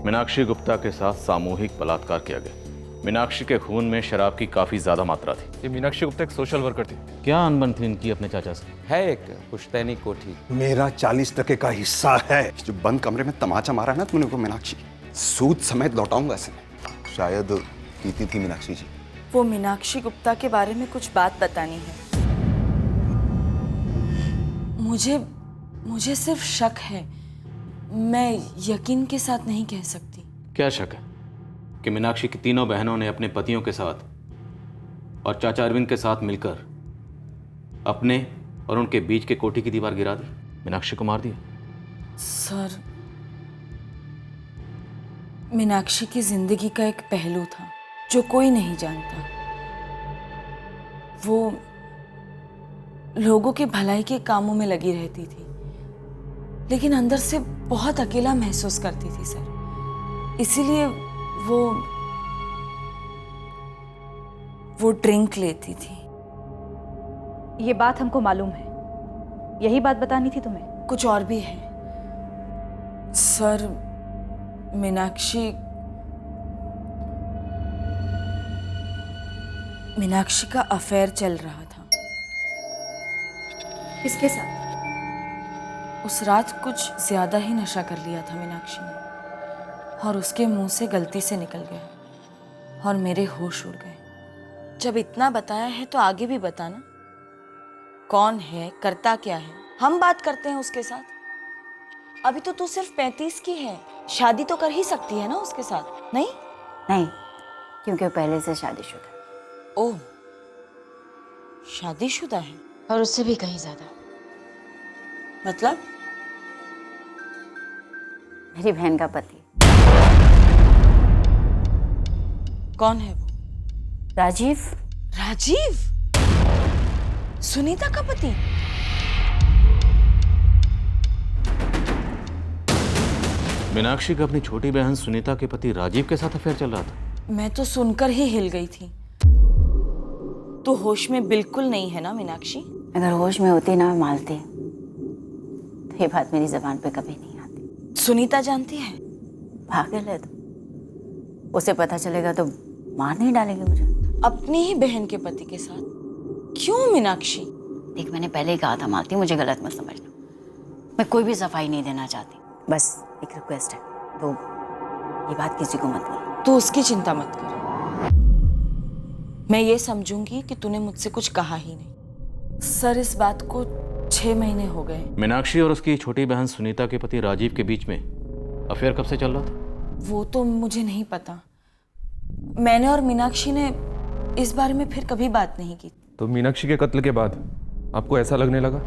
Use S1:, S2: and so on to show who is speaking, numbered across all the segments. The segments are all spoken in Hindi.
S1: मीनाक्षी गुप्ता के साथ सामूहिक बलात्कार किया गया। मीनाक्षी के खून में शराब की काफी ज्यादा मात्रा थी।
S2: ये मीनाक्षी गुप्ता एक सोशल वर्कर थी।
S1: क्या अनबन थी इनकी अपने चाचा से?
S3: है एक पुश्तैनी कोठी।
S4: मेरा 40% का हिस्सा है।
S5: जो बंद कमरे में तमाचा मारा ना तुमने को मीनाक्षी, सूद समेत लौटाऊंगा इसे।
S6: शायद पीती थी मीनाक्षी जी।
S7: वो मीनाक्षी गुप्ता के बारे में कुछ बात बतानी है। मुझे सिर्फ शक है, मैं यकीन के साथ नहीं कह सकती।
S1: क्या शक है कि मीनाक्षी की तीनों बहनों ने अपने पतियों के साथ और चाचा अरविंद के साथ मिलकर अपने और उनके बीच के कोठी की दीवार गिरा दी, मीनाक्षी को मार दिया?
S7: सर, मीनाक्षी की जिंदगी का एक पहलू था जो कोई नहीं जानता। वो लोगों की भलाई के कामों में लगी रहती थी, लेकिन अंदर से बहुत अकेला महसूस करती थी सर। इसीलिए वो ड्रिंक लेती थी।
S8: ये बात हमको मालूम है, यही बात बतानी थी तुम्हें?
S7: कुछ और भी है सर। मीनाक्षी का अफेयर चल रहा था।
S8: किसके साथ?
S7: उस रात कुछ ज्यादा ही नशा कर लिया था मीनाक्षी ने, और उसके मुंह से गलती से निकल गया और मेरे होश उड़ गए। जब इतना बताया है तो आगे भी बताना। कौन है, करता क्या है, हम बात करते हैं उसके साथ। अभी तो तू सिर्फ 35 की है, शादी तो कर ही सकती है ना उसके साथ, नहीं?
S9: नहीं, क्योंकि वो पहले से शादीशुदा है।
S7: ओह, शादीशुदा है?
S9: और उससे भी कहीं ज्यादा।
S7: मतलब?
S9: मेरी बहन का पति।
S7: कौन है वो?
S9: राजीव।
S7: राजीव? सुनीता का पति?
S1: मीनाक्षी का अपनी छोटी बहन सुनीता के पति राजीव के साथ अफेयर चल रहा था?
S7: मैं तो सुनकर ही हिल गई थी। तो होश में बिल्कुल नहीं है ना मीनाक्षी?
S9: अगर होश में होती ना मालती, तो ये बात मेरी जबान पे कभी नहीं आती।
S7: सुनीता जानती है?
S9: पागल है तो। उसे पता चलेगा तो मार नहीं डालेगी मुझे।
S7: अपनी ही बहन के पति के साथ? क्यों मीनाक्षी?
S9: देख, मैंने पहले ही कहा था मालती, मुझे गलत मत समझना। मैं कोई भी सफाई नहीं देना चाहती, बस एक रिक्वेस्ट है, तो ये बात किसी को मत बोल।
S7: तू उसकी चिंता मत कर। मैं ये समझूंगी कि तूने मुझसे कुछ कहा ही नहीं। सर, इस बात को 6 महीने हो गए।
S1: मीनाक्षी और उसकी छोटी बहन सुनीता के पति राजीव के बीच में अफेयर कब से चल रहा था?
S7: वो तो मुझे नहीं पता। मैंने और मीनाक्षी ने इस बारे में फिर कभी बात नहीं की।
S2: तो मीनाक्षी के कत्ल के बाद आपको ऐसा लगने लगा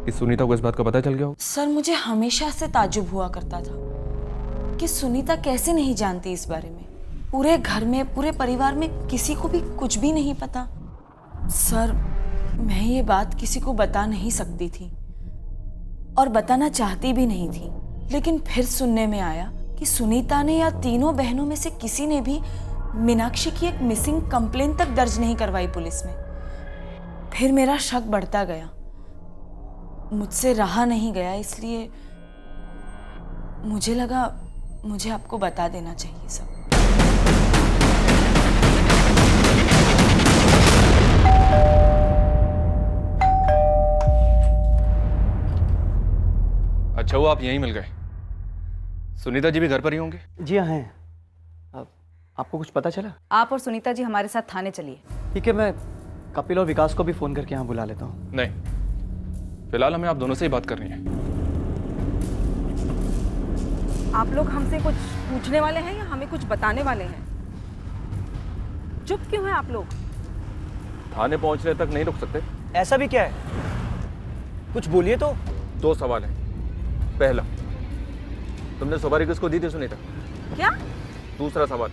S2: कि सुनीता को इस बात का पता चल गया हो?
S7: सर, मुझे हमेशा से ताज्जुब हुआ करता था कि सुनीता कैसे नहीं जानती इस बारे में। पूरे घर में, पूरे परिवार में किसी को भी कुछ भी नहीं पता। सर, मैं ये बात किसी को बता नहीं सकती थी और बताना चाहती भी नहीं थी, लेकिन फिर सुनने में आया कि सुनीता ने या तीनों बहनों में से किसी ने भी मीनाक्षी की एक मिसिंग कंप्लेंट तक दर्ज नहीं करवाई पुलिस में। फिर मेरा शक बढ़ता गया, मुझसे रहा नहीं गया, इसलिए मुझे लगा मुझे आपको बता देना चाहिए सब।
S2: अच्छा हुआ आप यहीं मिल गए। सुनीता जी भी घर पर ही होंगे?
S10: जी हाँ हैं। आपको कुछ पता चला?
S8: आप और सुनीता जी हमारे साथ थाने चलिए।
S10: ठीक है, मैं कपिल और विकास को भी फोन करके यहाँ बुला लेता हूँ।
S2: नहीं, फिलहाल हमें आप दोनों से ही बात करनी है।
S8: आप लोग हमसे कुछ पूछने वाले हैं या हमें कुछ बताने वाले हैं? चुप क्यों हैं आप लोग?
S2: थाने पहुंचने तक नहीं रुक सकते?
S10: ऐसा भी क्या है? कुछ बोलिए तो।
S2: 2 सवाल हैं। पहला, तुमने सुपारी किसको दी थी सुनीता?
S8: क्या?
S2: दूसरा सवाल,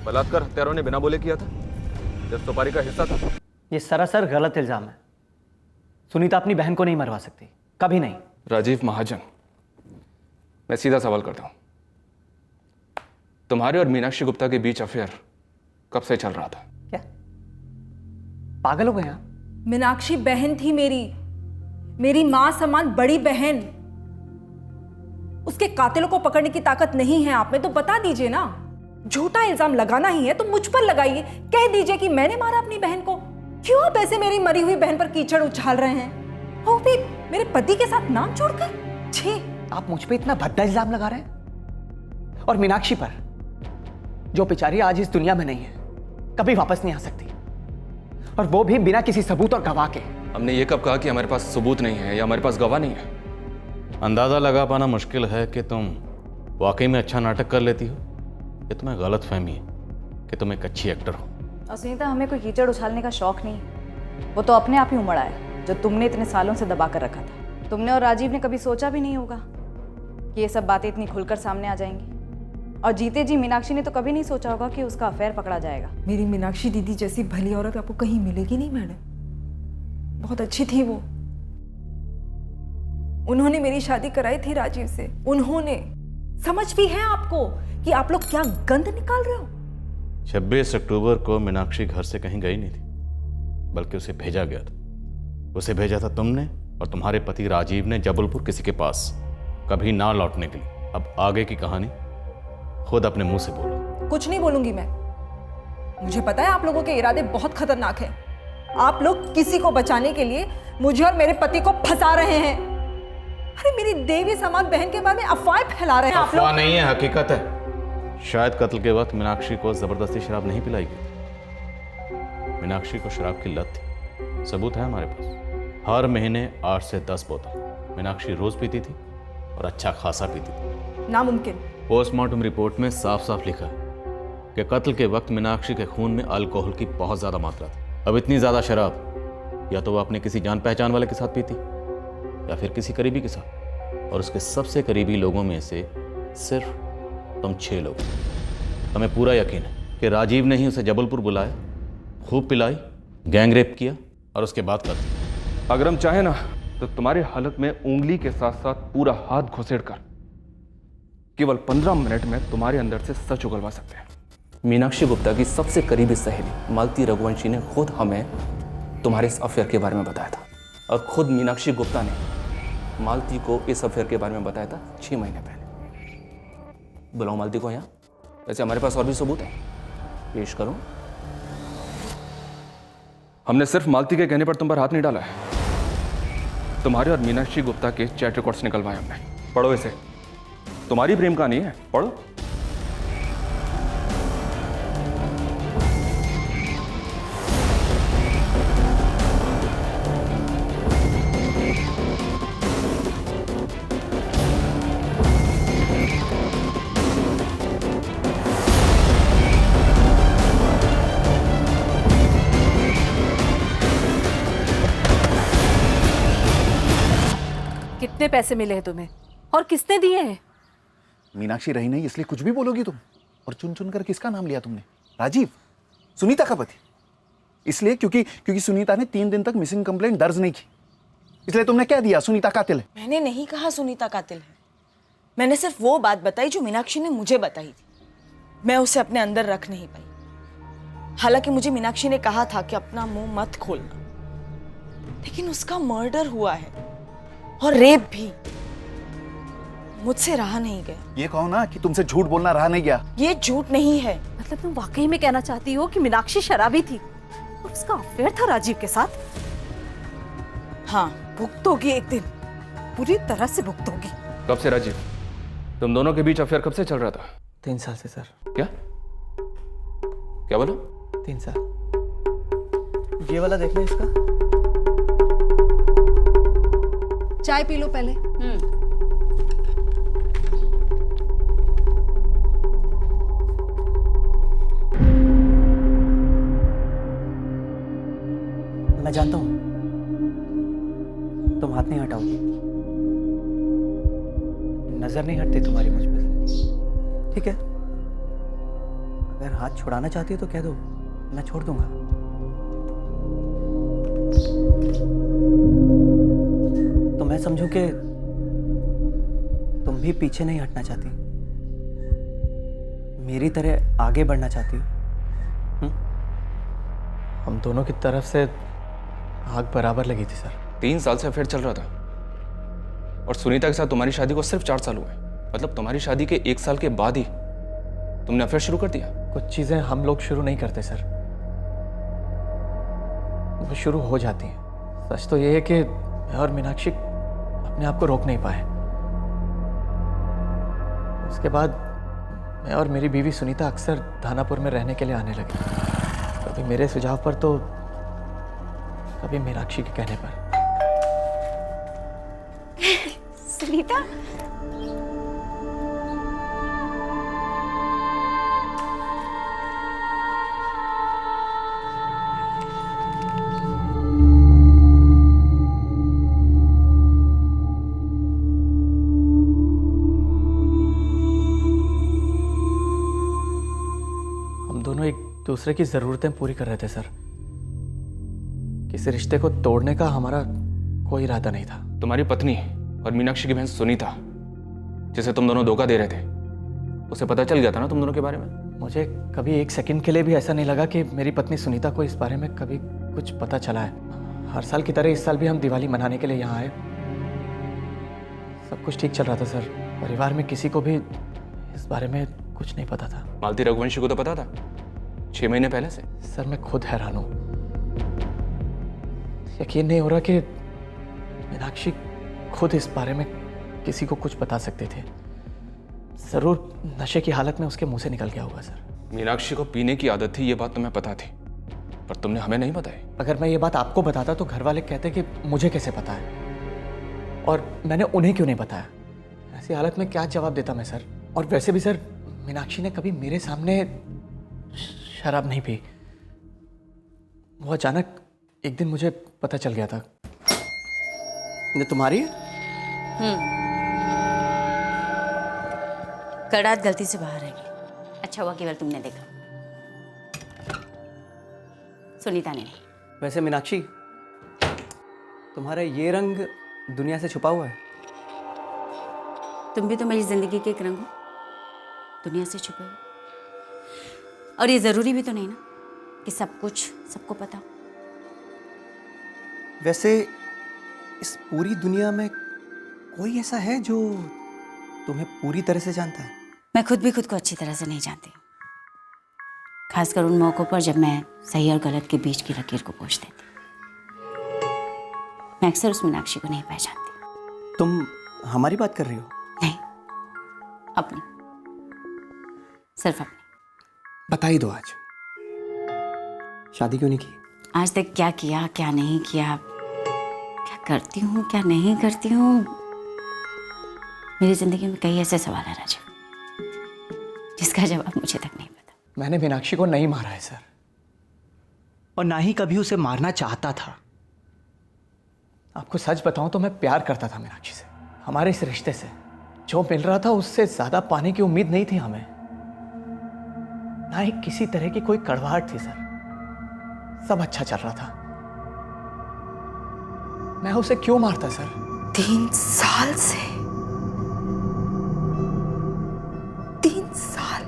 S2: बलात्कार हत्यारों ने बिना बोले किया था, जब सुपारी का हिस्सा था?
S10: ये सरासर गलत इल्जाम है। सुनीता अपनी बहन को नहीं मरवा सकती, कभी नहीं।
S2: राजीव महाजन, मैं सीधा सवाल करता हूं, तुम्हारे और मीनाक्षी गुप्ता के बीच अफेयर कब से चल रहा था?
S10: क्या पागल हो गए आप?
S8: मीनाक्षी बहन थी मेरी मां समान बड़ी बहन। उसके कातिलों को पकड़ने की ताकत नहीं है आप में तो बता दीजिए ना। झूठा इल्जाम लगाना ही है तो मुझ पर लगाइए, कह दीजिए कि मैंने मारा अपनी बहन को। क्यों आप ऐसे मेरी मरी हुई बहन पर कीचड़ उछाल रहे हैं, वो भी मेरे पति के साथ नाम छोड़कर? छी!
S10: आप मुझ पे इतना भद्दा इल्जाम लगा रहे हैं, और मीनाक्षी पर, जो बेचारी आज इस दुनिया में नहीं है, कभी वापस नहीं आ सकती, और वो भी बिना किसी सबूत और गवाह के।
S2: हमने ये कब कहा कि हमारे पास सबूत नहीं है या हमारे पास गवाह नहीं है?
S1: अंदाज़ा लगा पाना मुश्किल है कि तुम वाकई में अच्छा नाटक कर लेती हो, ये तुम्हें गलत फहमी है कि तुम एक अच्छी एक्टर हो।
S11: और सुनीता, हमें कोई कीचड़ उछालने का शौक नहीं है, वो तो अपने आप ही उमड़ा है जो तुमने इतने सालों से दबा कर रखा था। तुमने और राजीव ने कभी सोचा भी नहीं होगा कि ये सब बातें इतनी खुलकर सामने आ जाएंगी। और जीते जी मीनाक्षी ने तो कभी नहीं सोचा होगा कि उसका अफेयर पकड़ा जाएगा।
S8: मेरी मीनाक्षी दीदी जैसी भली औरत आपको कहीं मिलेगी नहीं मैडम, बहुत अच्छी थी वो। उन्होंने मेरी शादी कराई थी राजीव से, उन्होंने। समझ भी है आपको कि आप लोग क्या गंद निकाल रहे हो?
S1: 26 अक्टूबर को मीनाक्षी घर से कहीं गई नहीं थी, बल्कि उसे भेजा गया था। उसे भेजा था तुमने और तुम्हारे पति राजीव ने जबलपुर किसी के पास, कभी ना लौटने के लिए। अब आगे की कहानी खुद अपने मुंह से बोलो।
S8: कुछ नहीं बोलूंगी मैं। मुझे पता है आप लोगों के इरादे बहुत खतरनाक हैं। आप लोग किसी को बचाने के लिए मुझे और मेरे पति को फंसा रहे हैं। अरे मेरी देवी समान बहन के बारे में अफवाहें फैला रहे हैं आप लोग।
S1: अफवाह नहीं है, हकीकत है। शायद कत्ल के वक्त मीनाक्षी को जबरदस्ती शराब नहीं पिलाई गई। मीनाक्षी को शराब की लत थी, सबूत है हमारे पास। हर महीने 8 से 10 बोतल मीनाक्षी रोज पीती थी, और अच्छा खासा पीती थी।
S8: नामुमकिन।
S1: पोस्टमार्टम रिपोर्ट में साफ साफ लिखा है कि कत्ल के वक्त मीनाक्षी के खून में अल्कोहल की बहुत ज्यादा मात्रा थी। अब इतनी ज्यादा शराब या तो वो अपने किसी जान पहचान वाले के साथ पीती, या फिर किसी करीबी के साथ, और उसके सबसे करीबी लोगों में से सिर्फ तुम 6 लोग। हमें पूरा यकीन है कि राजीव ने ही उसे जबलपुर बुलाया, खूब पिलाई, गैंग रेप किया और उसके बाद कर दिया।
S2: अगर हम चाहें ना तो तुम्हारे हलक में उंगली के साथ साथ पूरा हाथ घुसेड़ कर केवल 15 मिनट में तुम्हारे अंदर से सच उगलवा सकते हैं।
S3: मीनाक्षी गुप्ता की सबसे करीबी सहेली मालती रघुवंशी ने खुद हमें तुम्हारे इस अफेयर के बारे में बताया था, और खुद मीनाक्षी गुप्ता ने मालती को इस अफेयर के बारे में बताया था 6 महीने पहले। बुलाओ मालती को यहाँ। वैसे हमारे पास और भी सबूत है, पेश करूं?
S2: हमने सिर्फ मालती के कहने पर तुम पर हाथ नहीं डाला है, तुम्हारे और मीनाक्षी गुप्ता के चैट रिकॉर्ड्स निकलवाए हमने। पढ़ो इसे, तुम्हारी प्रेम कहानी है, पढ़ो।
S8: कितने पैसे मिले हैं तुम्हें और किसने दिए हैं?
S6: मीनाक्षी रही नहीं इसलिए कुछ भी बोलोगी तुम। और चुन चुन कर किसका नाम लिया तुमने? राजीव, सुनीता का पति। इसलिए क्योंकि सुनीता ने 3 दिन तक मिसिंग कंप्लेंट दर्ज नहीं की, इसलिए तुमने क्या दिया? सुनीता कातिल है।
S7: मैंने नहीं कहा सुनीता कातिल है। मैंने सिर्फ वो बात बताई जो मीनाक्षी ने मुझे बताई थी। मैं उसे अपने अंदर रख नहीं पाई। हालांकि मुझे मीनाक्षी ने कहा था कि अपना मुंह मत खोलना, लेकिन उसका मर्डर हुआ है और रेप भी। मुझसे रहा नहीं गया।
S6: ये कहो ना कि तुमसे झूठ बोलना रहा नहीं गया।
S7: ये झूठ नहीं है।
S8: मतलब तुम वाकई में कहना चाहती हो कि मीनाक्षी शराबी थी और उसका अफेयर था राजीव के साथ?
S7: हाँ,
S8: भुगतोगी एक दिन, पूरी तरह से भुगतोगी।
S2: कब से राजीव? तुम दोनों के बीच अफेयर कब से चल रहा था?
S10: 3 साल से सर।
S2: क्या क्या बोलो?
S10: 3 साल। ये वाला देखना इसका।
S8: चाय पी लो पहले।
S10: मैं जानता हूं तुम हाथ नहीं हटाओगी, नजर नहीं हटती तुम्हारी मुझ पे। ठीक है, अगर हाथ छुड़ाना चाहती हो तो कह दो, मैं छोड़ दूंगा। तो मैं समझूं कि तुम भी पीछे नहीं हटना चाहती, मेरी तरह आगे बढ़ना चाहती हो। हम दोनों की तरफ से आग बराबर लगी थी सर।
S2: 3 साल से अफेयर चल रहा था, और सुनीता के साथ तुम्हारी शादी को सिर्फ 4 साल हुए।
S3: मतलब तुम्हारी शादी के 1 साल के बाद ही तुमने अफेयर शुरू कर दिया?
S10: कुछ चीज़ें हम लोग शुरू नहीं करते सर, वो शुरू हो जाती हैं। सच तो ये है कि मैं और मीनाक्षी अपने आप को रोक नहीं पाए। उसके बाद मैं और मेरी बीवी सुनीता अक्सर धानापुर में रहने के लिए आने लगे, कभी मेरे सुझाव पर तो कभी मीनाक्षी के कहने पर।
S9: सुनीता,
S10: हम दोनों एक दूसरे की ज़रूरतें पूरी कर रहे थे सर। किसी रिश्ते को तोड़ने का हमारा कोई इरादा नहीं था।
S3: तुम्हारी पत्नी और मीनाक्षी की बहन सुनीता, जिसे तुम दोनों धोखा दे रहे थे, उसे पता चल गया था ना तुम दोनों के बारे में?
S10: मुझे कभी एक सेकंड के लिए भी ऐसा नहीं लगा कि मेरी पत्नी सुनीता को इस बारे में कभी कुछ पता चला है। हर साल की तरह इस साल भी हम दिवाली मनाने के लिए यहाँ आए। सब कुछ ठीक चल रहा था सर, परिवार में किसी को भी इस बारे में कुछ नहीं पता था।
S3: मालती रघुवंशी को तो पता था 6 महीने पहले से।
S10: सर मैं खुद हैरान हूँ, यकीन नहीं हो रहा कि मीनाक्षी खुद इस बारे में किसी को कुछ बता सकते थे। जरूर नशे की हालत में उसके मुंह से निकल गया होगा सर।
S3: मीनाक्षी को पीने की आदत थी, ये बात तुम्हें पता थी, पर तुमने हमें नहीं बताई।
S10: अगर मैं ये बात आपको बताता तो घर वाले कहते कि मुझे कैसे पता है, और मैंने उन्हें क्यों नहीं बताया। ऐसी हालत में क्या जवाब देता मैं सर। और वैसे भी सर, मीनाक्षी ने कभी मेरे सामने शराब नहीं पी। वो अचानक एक दिन मुझे पता चल गया था। ये तुम्हारी है?
S9: कल रात गलती से बाहर रह गई। अच्छा हुआ केवल तुमने देखा, सुनीता ने नहीं।
S10: वैसे मीनाक्षी, तुम्हारा ये रंग दुनिया से छुपा हुआ है।
S9: तुम भी तो मेरी जिंदगी के एक रंग हो, दुनिया से छुपे हो। और ये जरूरी भी तो नहीं ना कि सब कुछ सबको पता हो।
S10: वैसे इस पूरी दुनिया में कोई ऐसा है जो तुम्हें पूरी तरह से जानता है?
S9: मैं खुद भी खुद को अच्छी तरह से नहीं जानती, खासकर उन मौक़ों पर जब मैं सही और गलत के बीच की लकीर को पोंछ देती। मैं अक्सर उस मीनाक्षी को नहीं पहचानती।
S10: तुम हमारी बात कर रही हो?
S9: नहीं, अपनी, सिर्फ अपनी।
S10: बता ही दो, आज शादी क्यों नहीं की?
S9: आज तक क्या किया, क्या नहीं किया, क्या करती हूँ, क्या नहीं करती हूँ, मेरी जिंदगी में कई ऐसे सवाल है राजीव, जिसका जवाब मुझे तक नहीं पता।
S10: मैंने मीनाक्षी को नहीं मारा है सर, और ना ही कभी उसे मारना चाहता था। आपको सच बताऊं तो मैं प्यार करता था मीनाक्षी से। हमारे इस रिश्ते से जो मिल रहा था उससे ज्यादा पाने की उम्मीद नहीं थी हमें। ना ही किसी तरह की कोई कड़वाहट थी सर, सब अच्छा चल रहा था। मैं उसे क्यों मारता सर?
S8: 3 साल से 3 साल।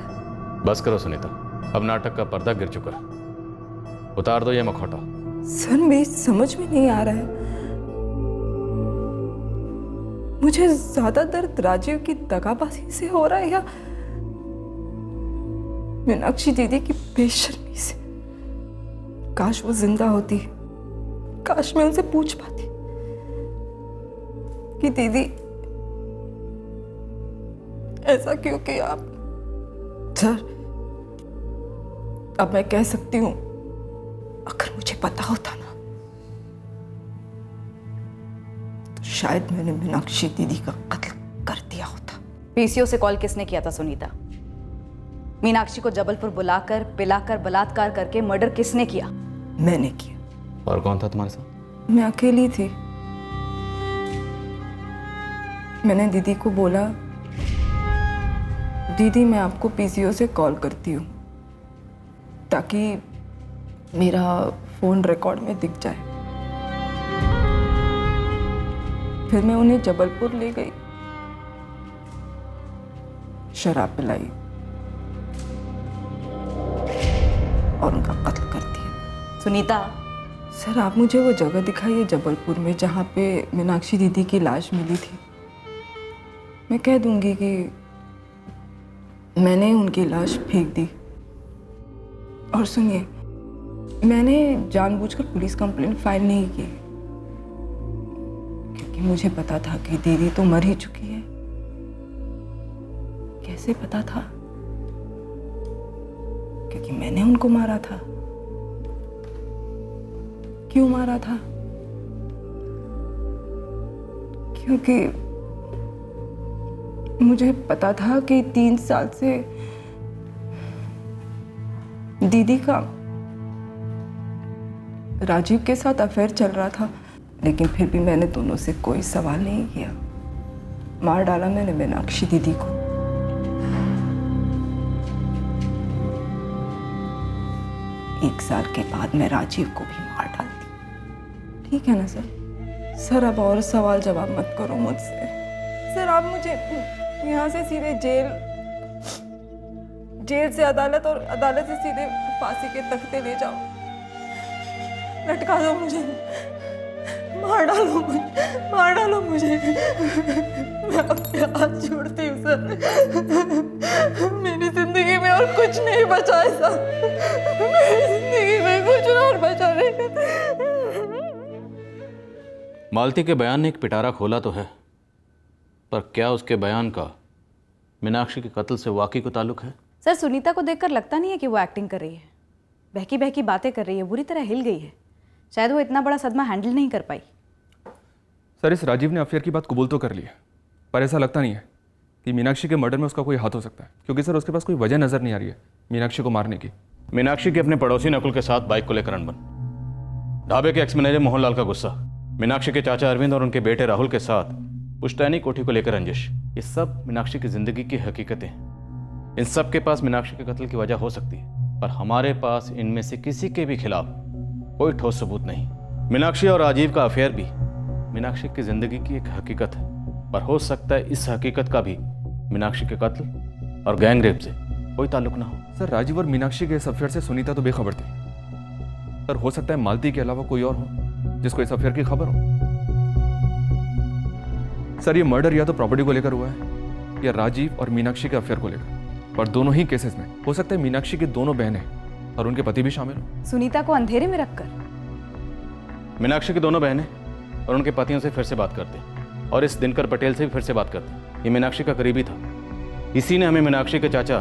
S1: बस करो सुनीता, अब नाटक का पर्दा गिर चुका है, उतार दो ये मखौटा।
S8: सर मेरी समझ में नहीं आ रहा है, मुझे ज्यादा दर्द राजीव की दगाबाजी से हो रहा है या मीनाक्षी दीदी की बेशर्मी से। काश वो जिंदा होती, काश मैं उनसे पूछ पाती कि दीदी ऐसा क्यों किया आप। सर अब मैं कह सकती हूं, अगर मुझे पता होता ना तो शायद मैंने मीनाक्षी दीदी का कत्ल कर दिया होता।
S11: पीसीओ से कॉल किसने किया था सुनीता? मीनाक्षी को जबलपुर बुलाकर पिलाकर बलात्कार करके मर्डर किसने किया?
S8: मैंने किया।
S1: और कौन था तुम्हारे साथ?
S8: मैं अकेली थी। मैंने दीदी को बोला, दीदी मैं आपको पीसीओ से कॉल करती हूँ ताकि मेरा फोन रिकॉर्ड में दिख जाए। फिर मैं उन्हें जबलपुर ले गई, शराब पिलाई और उनका कत्ल कर दिया।
S11: सुनीता,
S8: सर आप मुझे वो जगह दिखाइए जबलपुर में जहाँ पे मीनाक्षी दीदी की लाश मिली थी। मैं कह दूंगी कि मैंने उनकी लाश फेंक दी। और सुनिए, मैंने जानबूझकर पुलिस कंप्लेंट फाइल नहीं की, क्योंकि मुझे पता था कि दीदी तो मर ही चुकी है। कैसे पता था? क्योंकि मैंने उनको मारा था। क्यों मारा था? क्योंकि मुझे पता था कि 3 साल से दीदी का राजीव के साथ अफेयर चल रहा था, लेकिन फिर भी मैंने दोनों से कोई सवाल नहीं किया। मार डाला मैंने मीनाक्षी दीदी को। एक साल के बाद मैं राजीव को भी मार डालती। ठीक है ना सर? सर अब और सवाल जवाब मत करो मुझसे। सर आप मुझे यहाँ से सीधे जेल से अदालत और अदालत से सीधे फांसी के तख्ते ले जाओ। लटका दो मुझे, मार डालो मुझे। मैं अपने हाथ छोड़ती हूँ सर। मेरी जिंदगी में और कुछ नहीं बचा है सर। मेरी जिंदगी में कुछ और बचा नहीं।
S1: मालती के बयान ने एक पिटारा खोला तो है, पर क्या उसके बयान का मीनाक्षी के कत्ल से वाकई को ताल्लुक है?
S11: सर सुनीता को देखकर लगता नहीं है कि वो एक्टिंग कर रही है। बहकी बहकी बातें कर रही है, बुरी तरह हिल गई है। शायद वो इतना बड़ा सदमा हैंडल नहीं कर पाई।
S2: सर इस राजीव ने अफेयर की बात कबूल तो कर ली है, पर ऐसा लगता नहीं है कि मीनाक्षी के मर्डर में उसका कोई हाथ हो सकता है, क्योंकि सर उसके पास कोई वजह नजर नहीं आ रही है मीनाक्षी को मारने की।
S1: मीनाक्षी के अपने पड़ोसी नकुल के साथ बाइक को लेकर अनबन, ढाबे के एक्स मैनेजर मोहनलाल का गुस्सा, मीनाक्षी के चाचा अरविंद और उनके बेटे राहुल के साथ पुश्तैनी कोठी को लेकर रंजिश, ये सब मीनाक्षी की जिंदगी की हकीकतें हैं। इन सब के पास मीनाक्षी के कत्ल की वजह हो सकती है, पर हमारे पास इनमें से किसी के भी खिलाफ कोई ठोस सबूत नहीं। मीनाक्षी और राजीव का अफेयर भी मीनाक्षी की जिंदगी की एक हकीकत है, पर हो सकता है इस हकीकत का भी मीनाक्षी के कत्ल और गैंग रेप से कोई ताल्लुक ना हो।
S2: सर राजीव और मीनाक्षी के इस अफेयर से सुनीता तो बेखबर थी, पर हो सकता है मालती के अलावा कोई और हो जिसको इस अफेयर की खबर हो। सर ये मर्डर या तो प्रॉपर्टी को लेकर हुआ है या राजीव और मीनाक्षी के अफेयर को लेकर, पर दोनों ही केसेस में हो सकता है मीनाक्षी की दोनों बहनें और उनके पति भी शामिल हो।
S11: सुनीता को अंधेरे में रखकर
S1: मीनाक्षी की दोनों बहनें और उनके पतियों से फिर से बात करते हैं, और इस दिनकर पटेल से भी फिर से बात करते हैं। ये मीनाक्षी का करीबी था, इसी ने हमें मीनाक्षी के चाचा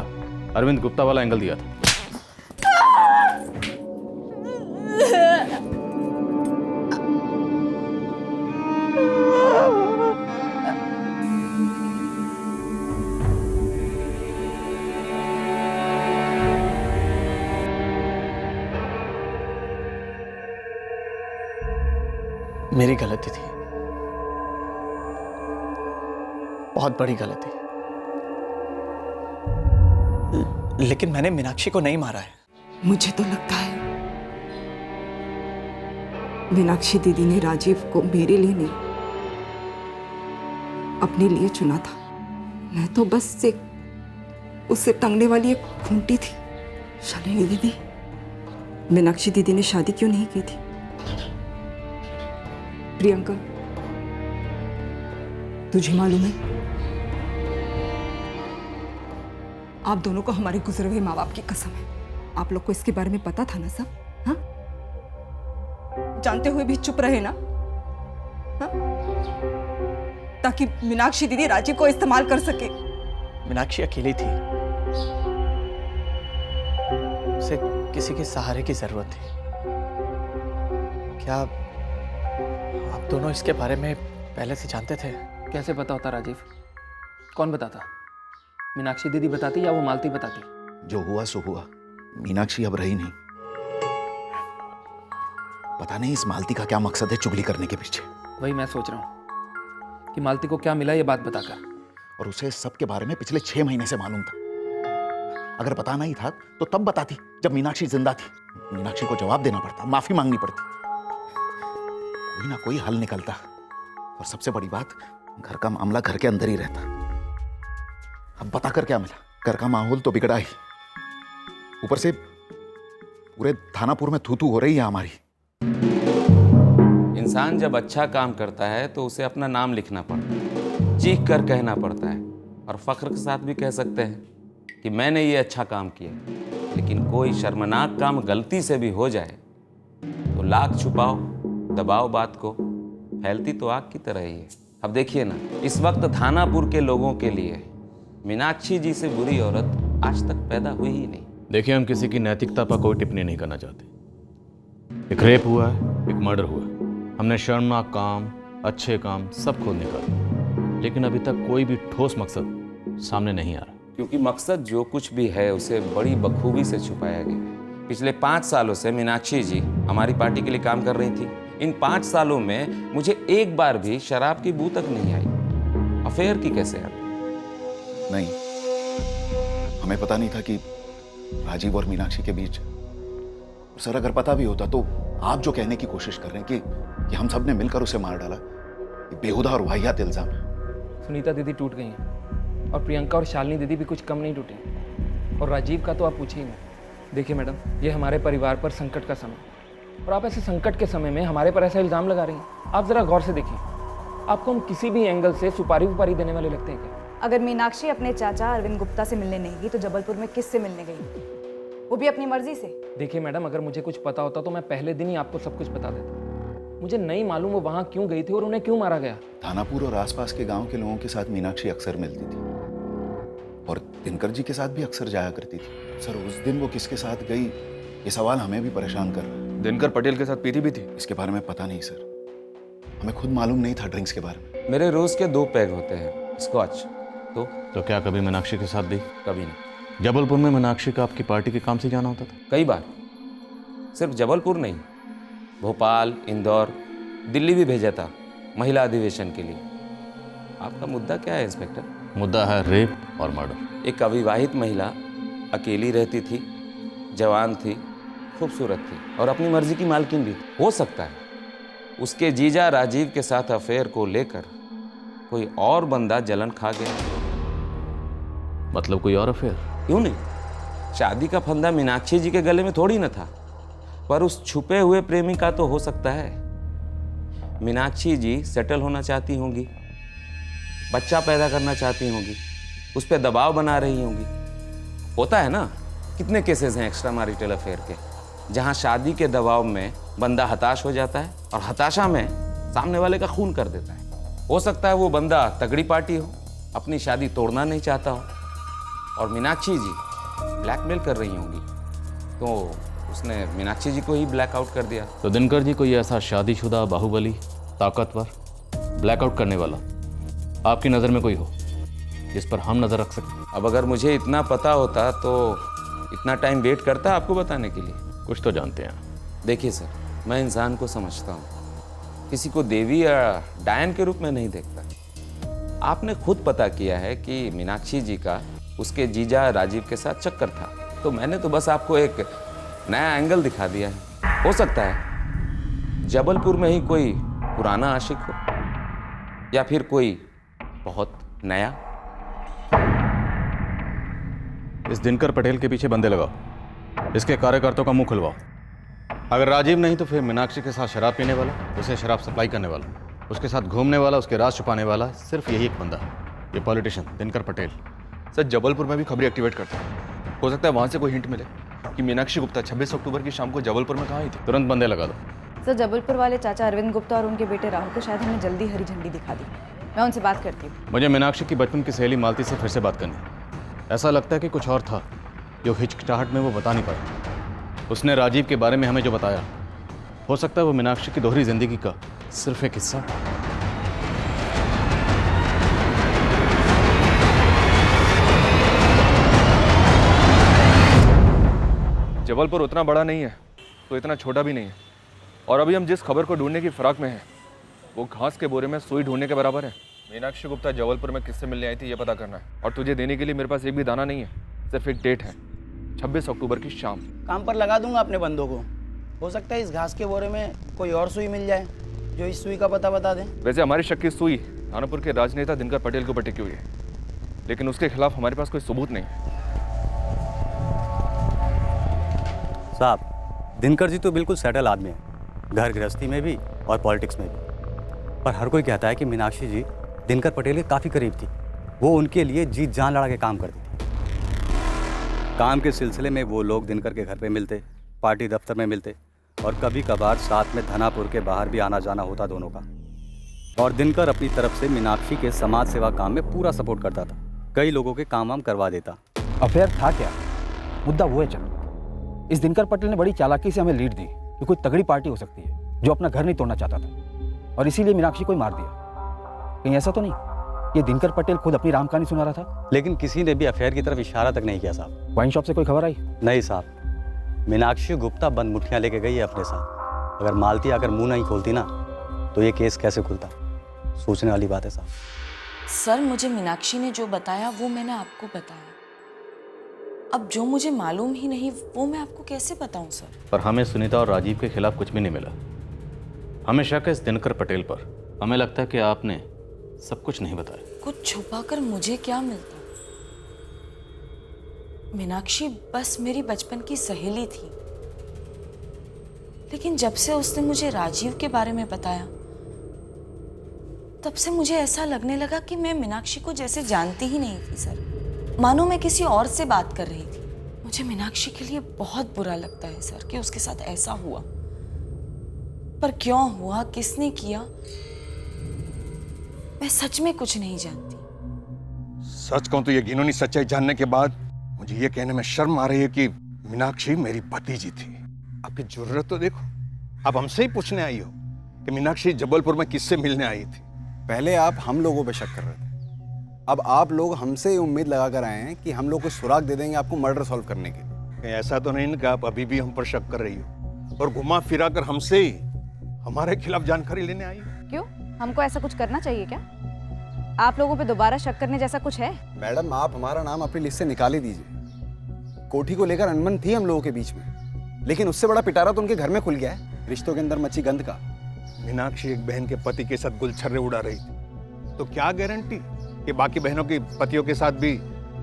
S1: अरविंद गुप्ता वाला एंगल दिया था।
S10: मेरी गलती थी, बहुत बड़ी गलती, लेकिन मैंने मीनाक्षी को नहीं मारा है।
S8: मुझे तो लगता है मीनाक्षी दीदी ने राजीव को मेरे लिए नहीं, अपने लिए चुना था। मैं तो बस एक उससे टंगने वाली एक खूंटी थी। शालिनी दीदी, मीनाक्षी दीदी ने शादी क्यों नहीं की थी? प्रियंका, तुझे मालूम है आप दोनों को हमारे गुजरे हुए माँ बाप की कसम है, आप लोग को इसके बारे में पता था ना सब? हाँ, जानते हुए भी चुप रहे ना? हाँ? ताकि मीनाक्षी दीदी राजीव को इस्तेमाल कर सके।
S10: मीनाक्षी अकेली थी, उसे किसी के सहारे की जरूरत थी। क्या आप दोनों इसके बारे में पहले से जानते थे?
S3: कैसे पता होता राजीव? कौन बताता? मीनाक्षी दीदी बताती या वो मालती बताती?
S6: जो हुआ सो हुआ। मीनाक्षी अब रही नहीं। पता नहीं इस मालती का क्या मकसद है चुगली करने के पीछे।
S3: वही मैं सोच रहा हूँ कि मालती को क्या मिला ये बात बताकर।
S6: और उसे सबके बारे में पिछले 6 महीने से मालूम था। अगर पता नहीं था तो तब बताती, जब मीनाक्षी जिंदा थी। मीनाक्षी को जवाब देना पड़ता, माफी मांगनी पड़ती, कोई ना कोई हल निकलता। और सबसे बड़ी बात, घर का मामला घर के अंदर ही रहता। अब बताकर क्या मिला? घर का माहौल तो बिगड़ा ही, ऊपर से पूरे थानापुर में थू-थू हो रही है हमारी।
S12: इंसान जब अच्छा काम करता है तो उसे अपना नाम लिखना पड़ता है, चीख कर कहना पड़ता है और फख्र के साथ भी कह सकते हैं कि मैंने ये अच्छा काम किया। लेकिन कोई शर्मनाक काम गलती से भी हो जाए तो लाख छुपाओ दबाओ बात को, फैलती तो आग की तरह ही है। अब देखिए ना, इस वक्त थानापुर के लोगों के लिए मीनाक्षी जी से बुरी औरत आज तक पैदा हुई ही नहीं।
S1: देखिए, हम किसी की नैतिकता पर कोई टिप्पणी नहीं करना चाहते। एक रेप हुआ है, एक मर्डर हुआ है। हमने शर्मनाक काम, अच्छे काम सब खोद निकाले, लेकिन अभी तक कोई भी ठोस मकसद सामने नहीं आ रहा।
S12: क्योंकि मकसद जो कुछ भी है उसे बड़ी बखूबी से छुपाया गया है। पिछले 5 सालों से मीनाक्षी जी हमारी पार्टी के लिए काम कर रही थी। इन 5 सालों में मुझे एक बार भी शराब की बू तक नहीं आई। अफेयर की कैसे आई?
S6: नहीं, हमें पता नहीं था कि राजीव और मीनाक्षी के बीच। सर, अगर पता भी होता तो आप जो कहने की कोशिश कर रहे हैं कि हम सब ने मिलकर उसे मार डाला, ये बेहुदा और वाहियात इल्जाम है।
S10: सुनीता दीदी टूट गई हैं और प्रियंका और शालिनी दीदी भी कुछ कम नहीं टूटी, और राजीव का तो आप पूछिए ही नहीं। देखिए मैडम, ये हमारे परिवार पर संकट का समय, और आप ऐसे संकट के समय में हमारे पर ऐसा इल्ज़ाम लगा रही हैं। आप ज़रा गौर से देखिए, आपको हम किसी भी एंगल से सुपारी देने वाले लगते हैं क्या?
S11: अगर मीनाक्षी अपने चाचा अरविंद गुप्ता से मिलने नहीं गई तो जबलपुर में किससे मिलने गई, वो भी अपनी मर्जी से?
S10: देखिए मैडम, अगर मुझे कुछ पता होता तो मैं पहले दिन ही आपको सब कुछ बता देता। मुझे नहीं मालूम वो वहाँ क्यों गई थी और उन्हें क्यों मारा गया।
S6: थानापुर और आसपास के गांव के लोगों के साथ मीनाक्षी अक्सर मिलती थी और दिनकर जी के साथ भी अक्सर जाया करती थी। सर, उस दिन वो किसके साथ गई, ये सवाल हमें भी परेशान कर रहा है।
S2: दिनकर पटेल के साथ पीती भी थी?
S6: इसके बारे में पता नहीं सर, हमें खुद मालूम नहीं था ड्रिंक्स के बारे में।
S12: मेरे रोज के 2 पैग होते हैं स्कॉच।
S1: तो क्या कभी मीनाक्षी के साथ भी?
S12: कभी नहीं।
S1: जबलपुर में मीनाक्षी का आपकी पार्टी के काम से जाना होता था?
S12: कई बार, सिर्फ जबलपुर नहीं, भोपाल, इंदौर, दिल्ली भी भेजा था महिला अधिवेशन के लिए। आपका मुद्दा क्या है इंस्पेक्टर?
S1: मुद्दा है रेप और मर्डर।
S12: एक अविवाहित महिला अकेली रहती थी, जवान थी, खूबसूरत थी और अपनी मर्जी की मालकिन भी। हो सकता है उसके जीजा राजीव के साथ अफेयर को लेकर कोई और बंदा जलन खा गया।
S1: मतलब कोई और अफेयर?
S12: क्यों नहीं, शादी का फंदा मीनाक्षी जी के गले में थोड़ी न था, पर उस छुपे हुए प्रेमी का तो हो सकता है। मीनाक्षी जी सेटल होना चाहती होंगी, बच्चा पैदा करना चाहती होंगी, उस पर दबाव बना रही होंगी। होता है ना, कितने केसेस हैं एक्स्ट्रा मैरिटल अफेयर के, जहां शादी के दबाव में बंदा हताश हो जाता है और हताशा में सामने वाले का खून कर देता है। हो सकता है वो बंदा तगड़ी पार्टी हो, अपनी शादी तोड़ना नहीं चाहता हो, और मीनाक्षी जी ब्लैकमेल कर रही होंगी, तो उसने मीनाक्षी जी को ही ब्लैकआउट कर दिया।
S1: तो दिनकर जी कोई ऐसा शादीशुदा, बाहुबली, ताकतवर, ब्लैकआउट करने वाला आपकी नज़र में कोई हो जिस पर हम नज़र रख सकते?
S12: अब अगर मुझे इतना पता होता तो इतना टाइम वेट करता आपको बताने के लिए।
S1: कुछ तो जानते हैं।
S12: देखिए सर, मैं इंसान को समझता हूँ, किसी को देवी या डायन के रूप में नहीं देखता। आपने खुद पता किया है कि मीनाक्षी जी का उसके जीजा राजीव के साथ चक्कर था, तो मैंने तो बस आपको एक नया एंगल दिखा दिया है। हो सकता है जबलपुर में ही कोई पुराना आशिक हो, या फिर कोई बहुत नया।
S1: इस दिनकर पटेल के पीछे बंदे लगाओ, इसके कार्यकर्ताओं का मुंह खुलवाओ। अगर राजीव नहीं तो फिर मीनाक्षी के साथ शराब पीने वाला, उसे शराब सप्लाई करने वाला, उसके साथ घूमने वाला, उसके राज छुपाने वाला, सिर्फ यही एक बंदा है, ये पॉलिटिशियन दिनकर पटेल।
S2: सर, जबलपुर में भी खबरें एक्टिवेट करते हैं। हो सकता है वहाँ से कोई हिंट मिले कि मीनाक्षी गुप्ता 26 अक्टूबर की शाम को जबलपुर में कहाँ आई थी।
S1: तुरंत बंदे लगा दो।
S11: सर, जबलपुर वाले चाचा अरविंद गुप्ता और उनके बेटे राहुल को शायद हमने जल्दी हरी झंडी दिखा दी। मैं उनसे बात करती हूँ।
S1: मुझे मीनाक्षी की बचपन की सहेली मालती से फिर से बात करनी है। ऐसा लगता है कि कुछ और था जो हिचकिचाहट में वो बता नहीं पाया। उसने राजीव के बारे में हमें जो बताया, हो सकता है वो मीनाक्षी की दोहरी जिंदगी का सिर्फ एक हिस्सा।
S2: जबलपुर उतना बड़ा नहीं है तो इतना छोटा भी नहीं है, और अभी हम जिस खबर को ढूंढने की फिराक में हैं वो घास के बोरे में सुई ढूंढने के बराबर है। मीनाक्षी गुप्ता जबलपुर में किससे मिलने आई थी ये पता करना है, और तुझे देने के लिए मेरे पास एक भी दाना नहीं है, सिर्फ एक डेट है, 26 अक्टूबर की शाम।
S13: काम पर लगा दूंगा अपने बंदों को। हो सकता है इस घास के बोरे में कोई और सुई मिल जाए जो इस सुई का पता बता दे।
S2: वैसे हमारी शक की सुई थानापुर के राजनेता दिनकर पटेल को टिकी हुई है, लेकिन उसके खिलाफ हमारे पास कोई सबूत नहीं है।
S14: साहब, दिनकर जी तो बिल्कुल सेटल आदमी है, घर गृहस्थी में भी और पॉलिटिक्स में भी। पर हर कोई कहता है कि मीनाक्षी जी दिनकर पटेल के काफ़ी करीब थी। वो उनके लिए जीत जान लड़ा के काम करती थी। काम के सिलसिले में वो लोग दिनकर के घर पे मिलते, पार्टी दफ्तर में मिलते और कभी कभार साथ में धनापुर के बाहर भी आना जाना होता दोनों का। और दिनकर अपनी तरफ से मीनाक्षी के समाज सेवा काम में पूरा सपोर्ट करता था, कई लोगों के काम वाम करवा देता।
S15: अफेयर था क्या? मुद्दा वो है चल, इस दिनकर पटेल ने बड़ी चालाकी से हमें लीड दी कि कोई तगड़ी पार्टी हो सकती है जो अपना घर नहीं तोड़ना चाहता था, और इसीलिए मीनाक्षी को ही मार दिया। कहीं ऐसा तो नहीं ये दिनकर पटेल खुद अपनी राम कहानी सुना रहा था?
S14: लेकिन किसी ने भी अफेयर की तरफ इशारा तक नहीं किया साहब।
S15: वाइन शॉप से कोई खबर आई?
S14: नहीं साहब, मीनाक्षी गुप्ता बंद मुठ्ठियाँ लेके गई है अपने साथ। अगर मालती अगर मुंह नहीं खोलती ना तो ये केस कैसे खुलता? सोचने वाली बात है साहब।
S7: सर, मुझे मीनाक्षी ने जो बताया वो मैंने आपको बताया। अब जो मुझे मालूम ही नहीं वो मैं आपको कैसे बताऊं सर?
S1: पर हमें सुनीता और राजीव के खिलाफ कुछ भी नहीं मिला। हमें शक है इस दिनकर पटेल पर। हमें लगता है कि आपने सब कुछ नहीं बताया।
S7: कुछ छुपाकर मुझे क्या मिलता? मीनाक्षी बस मेरी बचपन की सहेली थी, लेकिन जब से उसने मुझे राजीव के बारे में बताया तब से मुझे ऐसा लगने लगा कि मैं मीनाक्षी को जैसे जानती ही नहीं थी सर, मानो मैं किसी और से बात कर रही थी। मुझे मीनाक्षी के लिए बहुत बुरा लगता है सर कि उसके साथ ऐसा हुआ, पर क्यों हुआ, किसने किया, मैं सच में कुछ नहीं जानती।
S4: सच कहूं तो ये घिनौनी सच्चाई जानने के बाद मुझे ये कहने में शर्म आ रही है कि मीनाक्षी मेरी भतीजी थी। आपकी जरूरत तो देखो, आप हमसे ही पूछने आई हो कि मीनाक्षी जबलपुर में किससे मिलने आई थी।
S5: पहले आप हम लोगों पे शक कर रहे थे, अब आप लोग हमसे उम्मीद लगा कर आए हैं कि हम लोग को सुराग दे देंगे आपको मर्डर सॉल्व करने के लिए।
S4: ऐसा तो नहीं कि आप अभी भी हम पर शक कर रही हो और घुमा फिरा कर हमसे ही हमारे खिलाफ जानकारी लेने आई हो?
S11: क्यों, हमको ऐसा कुछ करना चाहिए क्या? आप लोगों पे दोबारा शक करने जैसा कुछ है?
S5: मैडम, आप हमारा नाम अपनी लिस्ट से निकाल ही दीजिए। कोठी को लेकर अनबन थी हम लोगों के बीच में, लेकिन उससे बड़ा पिटारा तो उनके घर में खुल गया है, रिश्तों के अंदर मची गंध का।
S4: मीनाक्षी एक बहन के पति के साथ गुलछर्रे उड़ा रही थी, तो क्या गारंटी कि बाकी बहनों के पतियों के साथ भी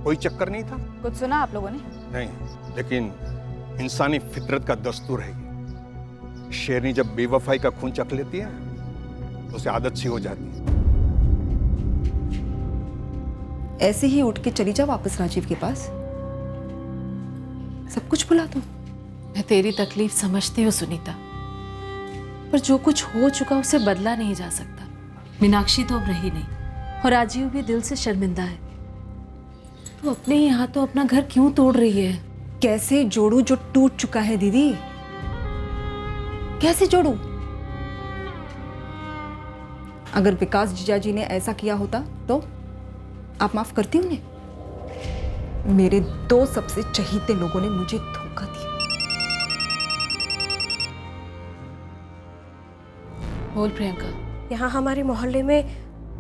S4: कोई चक्कर नहीं था?
S11: कुछ सुना आप लोगों ने?
S4: नहीं, लेकिन इंसानी फितरत का दस्तूर है ये। शेरनी जब बेवफाई का खून चख लेती है तो उसे आदत सी हो जाती है।
S8: ऐसे ही उठ के चली जा वापस राजीव के पास, सब कुछ भुला दो।
S16: मैं तेरी तकलीफ समझती हूँ सुनीता, पर जो कुछ हो चुका उसे बदला नहीं जा सकता। मीनाक्षी तो अब रही नहीं और राजीव भी दिल से शर्मिंदा है। तो अपने ही हाथों अपना घर क्यों तोड़ रही है?
S8: कैसे जोड़ू जो टूट चुका है दीदी, कैसे जोड़ू? अगर विकास जीजाजी ने ऐसा किया होता तो आप माफ करती उन्हें? मेरे दो सबसे चहीते लोगों ने मुझे धोखा दिया।
S16: बोल प्रियंका।
S17: यहाँ हमारे मोहल्ले में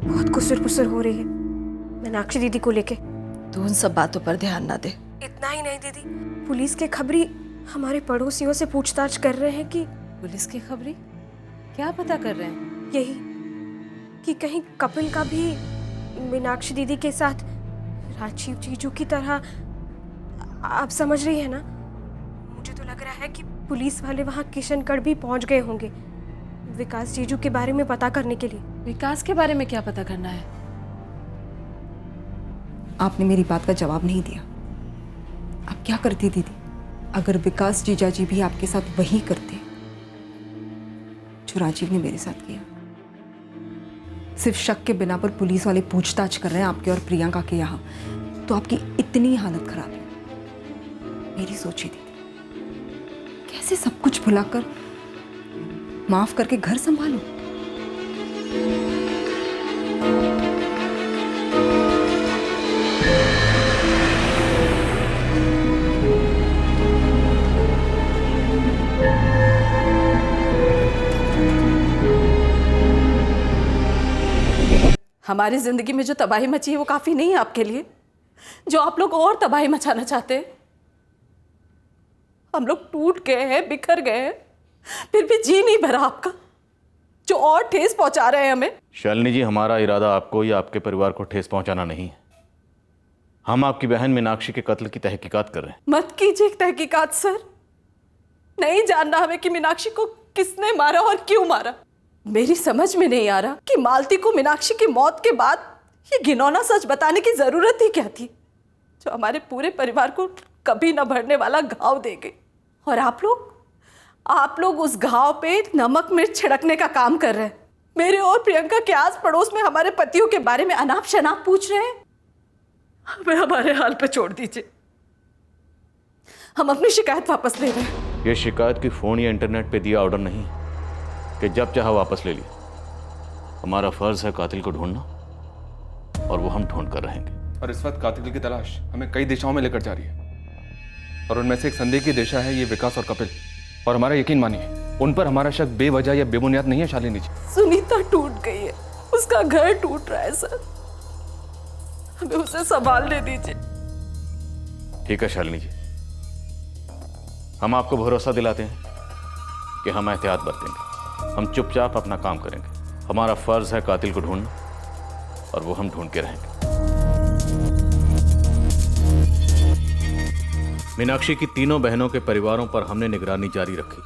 S17: बहुत कुसुर पुसुर हो रही है मीनाक्षी दीदी को लेके।
S16: तू उन सब बातों पर ध्यान ना दे।
S17: इतना ही नहीं दीदी, पुलिस के खबरी हमारे पड़ोसियों से पूछताछ कर रहे हैं कि
S16: पुलिस की खबरी क्या पता कर रहे हैं?
S17: यही कि कहीं कपिल का भी मीनाक्षी दीदी के साथ राजीव जीजू की तरह, आप समझ रही है ना? मुझे तो लग रहा है कि पुलिस वाले वहाँ किशनगढ़ भी पहुँच गए होंगे विकास जीजू के बारे में पता करने के लिए।
S16: विकास के बारे में क्या पता करना है?
S8: आपने मेरी बात का जवाब नहीं दिया। आप क्या करती दीदी अगर विकास जीजाजी भी आपके साथ वही करते जो राजीव ने मेरे साथ किया? सिर्फ शक के बिना पर पुलिस वाले पूछताछ कर रहे हैं आपके और प्रियंका के यहाँ, तो आपकी इतनी हालत खराब है। मेरी सोची दीदी, कैसे सब कुछ भुलाकर माफ करके घर संभालो।
S16: हमारी जिंदगी में जो तबाही मची है वो काफी नहीं है आपके लिए, जो आप लोग और तबाही मचाना चाहते हैं। हम लोग टूट गए हैं, बिखर गए हैं, फिर भी जी नहीं भरा आपका, जो और ठेस पहुंचा रहे हैं हमें।
S1: शालिनी जी, हमारा इरादा आपको या आपके परिवार को ठेस पहुंचाना नहीं है। हम आपकी बहन मीनाक्षी के कत्ल की तहकीकात कर रहे हैं।
S16: मत कीजिए तहकीकात सर, नहीं जानना हमें कि मीनाक्षी को किसने मारा और क्यों मारा।
S18: मेरी समझ में नहीं आ रहा कि मालती को मीनाक्षी की मौत के बाद ये घिनौना सच बताने की जरूरत ही क्या थी, जो हमारे पूरे परिवार को कभी न भरने वाला घाव दे गई। और आप लोग उस घाव पे नमक मिर्च छिड़कने का काम कर रहे हैं। मेरे और प्रियंका के आस पड़ोस में हमारे पतियों के बारे में अनाप शनाप पूछ रहे हैं। हमें हमारे हाल पे छोड़ दीजिए, हम अपनी शिकायत वापस ले रहे हैं।
S1: ये शिकायत की फोन या इंटरनेट पे दिया ऑर्डर नहीं कि जब चाहा वापस ले लिया। हमारा फर्ज है कातिल को ढूंढना, और वो हम ढूंढ कर रहेंगे।
S2: और इस वक्त कातिल की तलाश हमें कई दिशाओं में लेकर जा रही है, और उनमें से एक संदेह की दिशा है ये विकास और कपिल। और हमारा यकीन मानिए, उन पर हमारा शक बेवजह या बेबुनियाद नहीं है शालिनी जी।
S18: सुनीता टूट गई है, उसका घर टूट रहा है सर, हमें उसे संभालने दीजिए।
S1: ठीक है शालिनी जी, हम आपको भरोसा दिलाते हैं कि हम एहतियात बरतेंगे। हम चुपचाप अपना काम करेंगे। हमारा फर्ज है कातिल को ढूंढना, और वो हम ढूंढ के रहेंगे। मीनाक्षी की तीनों बहनों के परिवारों पर हमने निगरानी जारी रखी।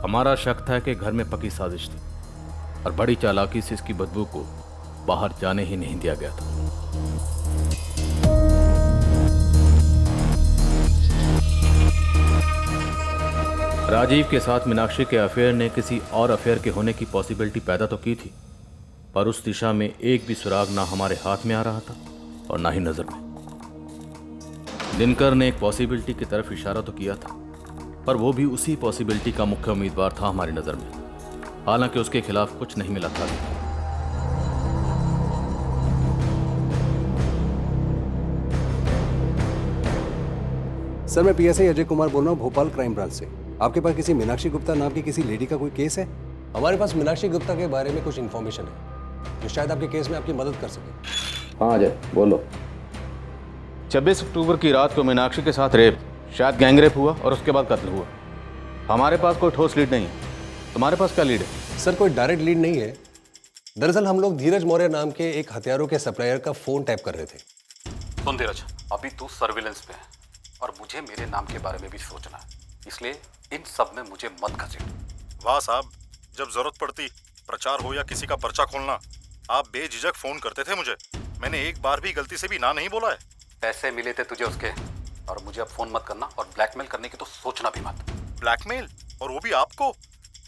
S1: हमारा शक था कि घर में पकी साजिश थी, और बड़ी चालाकी से इसकी बदबू को बाहर जाने ही नहीं दिया गया था। राजीव के साथ मीनाक्षी के अफेयर ने किसी और अफेयर के होने की पॉसिबिलिटी पैदा तो की थी, पर उस दिशा में एक भी सुराग ना हमारे हाथ में आ रहा था और ना ही नजर में। दिनकर ने एक पॉसिबिलिटी की तरफ इशारा तो किया था, पर वो भी उसी पॉसिबिलिटी का मुख्य उम्मीदवार था हमारी नजर में, हालांकि उसके खिलाफ कुछ नहीं मिला था।
S19: सर, मैं पीएसआई अजय कुमार बोल रहा हूँ, भोपाल क्राइम ब्रांच से। आपके पास किसी मीनाक्षी गुप्ता नाम की किसी लेडी का कोई केस है?
S20: हमारे पास मीनाक्षी गुप्ता के बारे में कुछ इन्फॉर्मेशन है जो शायद आपके केस में आपकी मदद कर सके।
S1: हाँ अजय बोलो। 26 अक्टूबर की रात को मीनाक्षी के साथ रेप, शायद गैंगरेप हुआ और उसके बाद कत्ल हुआ। हमारे पास कोई ठोस लीड नहीं है। तुम्हारे पास क्या लीड है?
S20: सर, कोई डायरेक्ट लीड नहीं है। दरअसल हम लोग धीरज मौर्य नाम के एक हथियारों के सप्लायर का फोन टैप कर रहे थे।
S21: सुन धीरज, अभी तू सर्विलेंस पे है और मुझे मेरे नाम के बारे में भी सोचना है, इसलिए इन सब में मुझे मत घसीट।
S22: वाह साहब, जब जरूरत पड़ती प्रचार हो या किसी का पर्चा खोलना, आप बेझिझक फोन करते थे मुझे। मैंने एक बार भी गलती से भी ना नहीं बोला है।
S21: पैसे मिले थे तुझे उसके, और मुझे अब फोन मत करना, और ब्लैकमेल करने की तो सोचना भी मत।
S22: ब्लैकमेल? और वो भी आपको?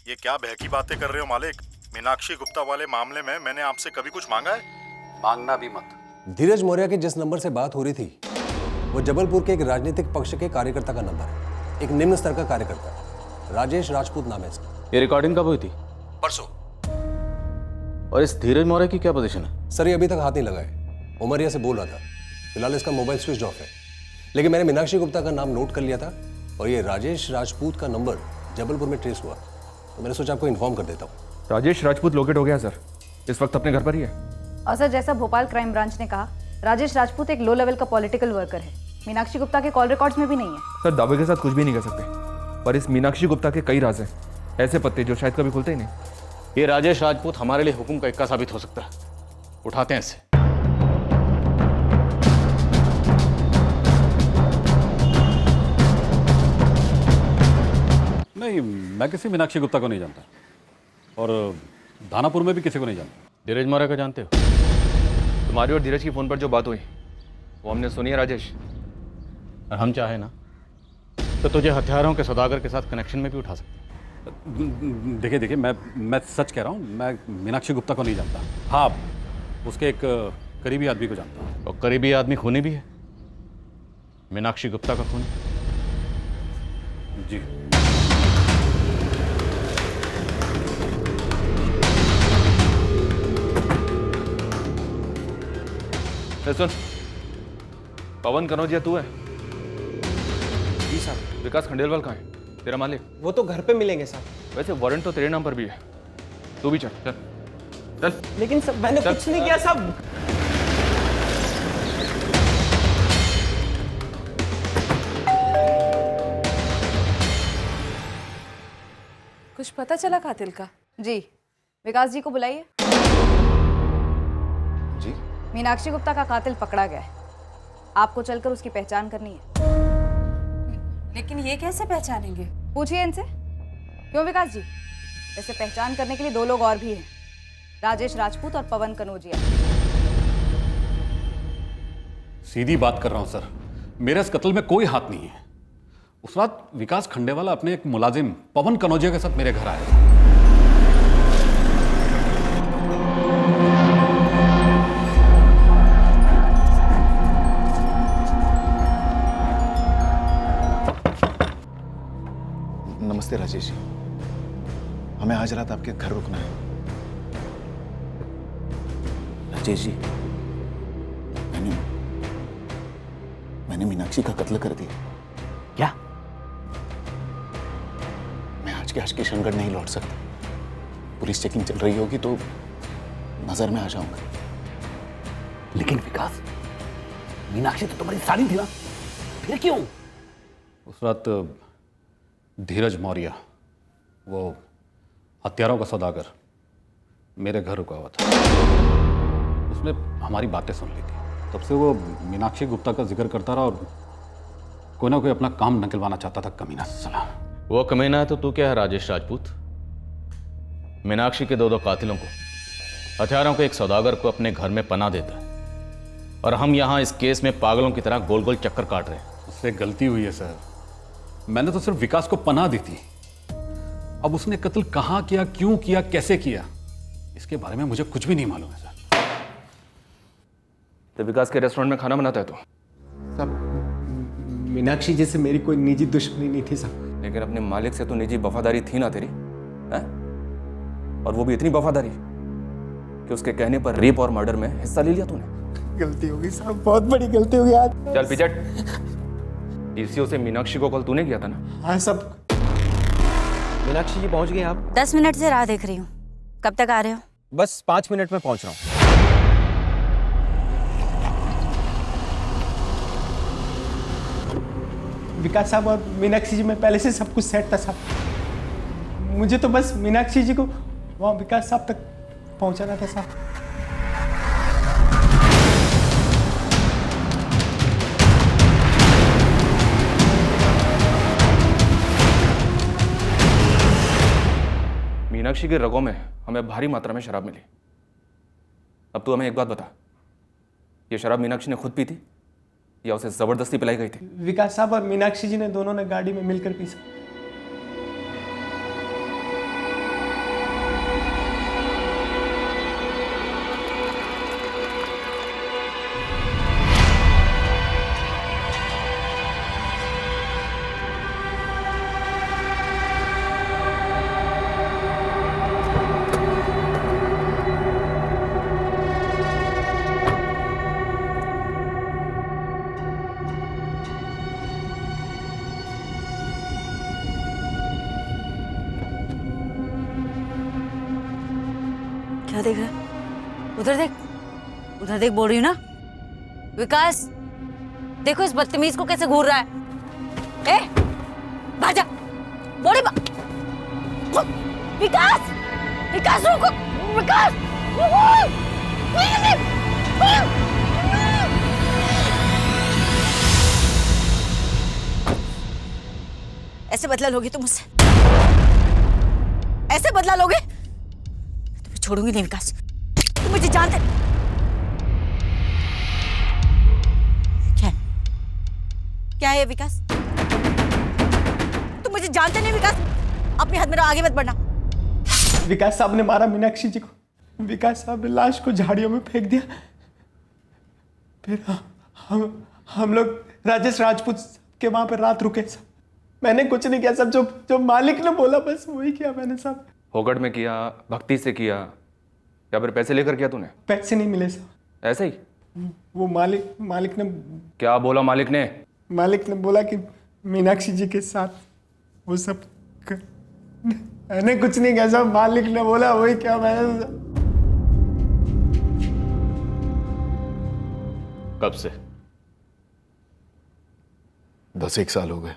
S22: ये क्या बहकी बातें कर रहे हो मालिक? मीनाक्षी गुप्ता वाले मामले में मैंने आपसे कभी कुछ मांगा है?
S21: मांगना भी मत।
S20: धीरज मौर्य की जिस नंबर से बात हो रही थी वो जबलपुर के एक राजनीतिक पक्ष के कार्यकर्ता का नंबर है। एक निम्न स्तर का कार्यकर्ता है, राजेश राजपूत नाम है इसका।
S1: ये रिकॉर्डिंग कब हुई थी?
S20: परसों।
S1: और इस धीरज मौर्य की क्या पोजीशन है?
S20: सर, ये अभी तक हाथ नहीं लगाए। उमरिया से बोल रहा था। फिलहाल इसका मोबाइल स्विच ऑफ है, लेकिन मैंने मीनाक्षी गुप्ता का नाम नोट कर लिया था, और ये राजेश राजपूत का नंबर जबलपुर में ट्रेस हुआ, तो मैंने सोचा आपको इन्फॉर्म कर देता हूँ।
S2: राजेश राजपूत लोकेट हो गया सर, इस वक्त अपने घर पर ही है।
S11: और सर, जैसा भोपाल क्राइम ब्रांच ने कहा, राजेश राजपूत एक लो लेवल का पॉलिटिकल वर्कर है। मीनाक्षी गुप्ता के कॉल रिकॉर्ड्स में भी नहीं है।
S2: सर, दावे के साथ कुछ भी नहीं कर सकते, पर इस मीनाक्षी गुप्ता के कई राज हैं, ऐसे पत्ते जो शायद कभी खुलते ही नहीं।
S1: ये राजेश राजपूत हमारे लिए हुक्म का इक्का साबित हो सकता है। उठाते हैं इसे।
S23: नहीं, मैं किसी मीनाक्षी गुप्ता को नहीं जानता, और दानापुर में भी किसी को नहीं जानता।
S1: धीरज मौर्य को जानते हो?
S2: तुम्हारी और धीरज की फोन पर जो बात हुई वो हमने सुनी है राजेश।
S1: और हम चाहे ना तो तुझे हथियारों के सौदागर के साथ कनेक्शन में भी उठा सकते।
S23: देखिए, मैं सच कह रहा हूँ, मैं मीनाक्षी गुप्ता को नहीं जानता। हाँ, उसके एक करीबी आदमी को जानता हूँ।
S1: और करीबी आदमी खूनी भी है, मीनाक्षी गुप्ता का खूनी।
S23: जी।
S2: सुन, पवन कनौजिया तू है?
S24: जी साहब।
S2: विकास खंडेलवाल कहाँ है, तेरा मालिक?
S24: वो तो घर पे मिलेंगे साहब।
S2: वैसे वारंट तो तेरे नाम पर भी है, तू भी चल चल चल।
S24: लेकिन सब मैंने कुछ नहीं किया साहब।
S16: कुछ पता चला कातिल का?
S11: जी, विकास जी को बुलाइए।
S20: जी।
S11: मीनाक्षी गुप्ता का कातिल पकड़ा गया है, आपको चलकर उसकी पहचान करनी है।
S7: लेकिन ये कैसे पहचानेंगे?
S11: पूछिए इनसे। क्यों विकास जी, वैसे पहचान करने के लिए 2 लोग और भी हैं, राजेश राजपूत और पवन कनौजिया।
S23: सीधी बात कर रहा हूं सर, मेरे इस कत्ल में कोई हाथ नहीं है। उस रात विकास खंडेवाला अपने एक मुलाजिम पवन कनौजिया के साथ मेरे घर आया था।
S3: नमस्ते राजेश जी, हमें आज रात आपके घर रुकना है। राजेश जी, मैंने मीनाक्षी का कत्ल कर दिया।
S14: क्या?
S3: मैं आज के किशनगढ़ नहीं लौट सकता। पुलिस चेकिंग चल रही होगी तो नजर में आ जाऊंगा।
S14: लेकिन विकास, मीनाक्षी तो तुम्हारी साली थी ना, फिर क्यों?
S23: उस रात धीरज मौर्य, वो हथियारों का सौदागर, मेरे घर रुका हुआ था। उसने हमारी बातें सुन ली थी। तब से वो मीनाक्षी गुप्ता का जिक्र करता रहा और कोई ना कोई अपना काम निकलवाना चाहता था, कमीना साला।
S1: वो कमीना है तो तू क्या है राजेश राजपूत? मीनाक्षी के 2 कातिलों को, हथियारों के एक सौदागर को अपने घर में पनाह देता है और हम यहां इस केस में पागलों की तरह गोल गोल चक्कर काट रहे हैं।
S23: उससे गलती हुई है सर, मैंने तो सिर्फ विकास को पनाह दी थी। अब उसने कत्ल कहां किया, क्यों किया, कैसे किया, इसके बारे में मुझे कुछ भी नहीं मालूम है सर।
S2: तो विकास के रेस्टोरेंट में खाना बनाता है तो?
S24: साहब, मीनाक्षी जी से मेरी कोई निजी दुश्मनी नहीं थी साहब।
S2: लेकिन अपने मालिक से तो निजी वफादारी थी ना तेरी, है? और वो भी इतनी वफादारी कि उसके कहने पर रेप और मर्डर में हिस्सा ले लिया तूने।
S24: गलती होगी साहब, बहुत बड़ी गलती होगी आज।
S2: चल पिचट, डीसीओ से मीनाक्षी को कॉल तूने किया था ना?
S24: हाँ सब। मीनाक्षी जी पहुंच गए आप?
S6: 10 मिनट से राह देख रही हूँ, कब तक आ रहे हो?
S24: बस 5 मिनट में पहुंच रहा हूँ। विकास साहब और मीनाक्षी जी में पहले से सब कुछ सेट था साहब। मुझे तो बस मीनाक्षी जी को वहाँ विकास साहब तक पहुँचाना था साहब।
S2: मीनाक्षी के रगों में हमें भारी मात्रा में शराब मिली। अब तू हमें एक बात बता, ये शराब मीनाक्षी ने खुद पी थी या उसे जबरदस्ती पिलाई गई थी?
S24: विकास साहब और मीनाक्षी जी ने दोनों ने गाड़ी में मिलकर पी साहब।
S6: क्या देख रहा है? उधर देख बोल रही हूँ ना। विकास, देखो इस बदतमीज को कैसे घूर रहा है। ए, भाग जा, बोले विकास, विकास रुको, विकास ऐसे बदला लोगे तुम मुझसे? ऐसे बदला लोगे? तुम्हें छोड़ूंगी नहीं विकास, तुम मुझे जानते। क्या है विकास? तुम मुझे जानते नहीं विकास, अपनी हद में रहो, आगे मत बढ़ना।
S24: विकास साहब ने मारा मीनाक्षी जी को। विकास साहब ने लाश को झाड़ियों में फेंक दिया। फिर हम लोग राजेश राजपूत के वहां पर रात रुके साहब। मैंने कुछ नहीं किया सब, जो मालिक ने बोला बस वही किया मैंने साहब।
S2: होगड़ में किया, भक्ति से किया, या फिर पैसे लेकर किया तूने?
S24: पैसे नहीं मिले साहब।
S2: ऐसे ही?
S24: वो मालिक ने
S2: क्या बोला? मालिक ने
S24: बोला कि मीनाक्षी जी के साथ वो सब मैंने कुछ नहीं किया साहब, मालिक ने बोला वही क्या मैंने।
S1: कब से?
S3: 10-1 साल हो गए।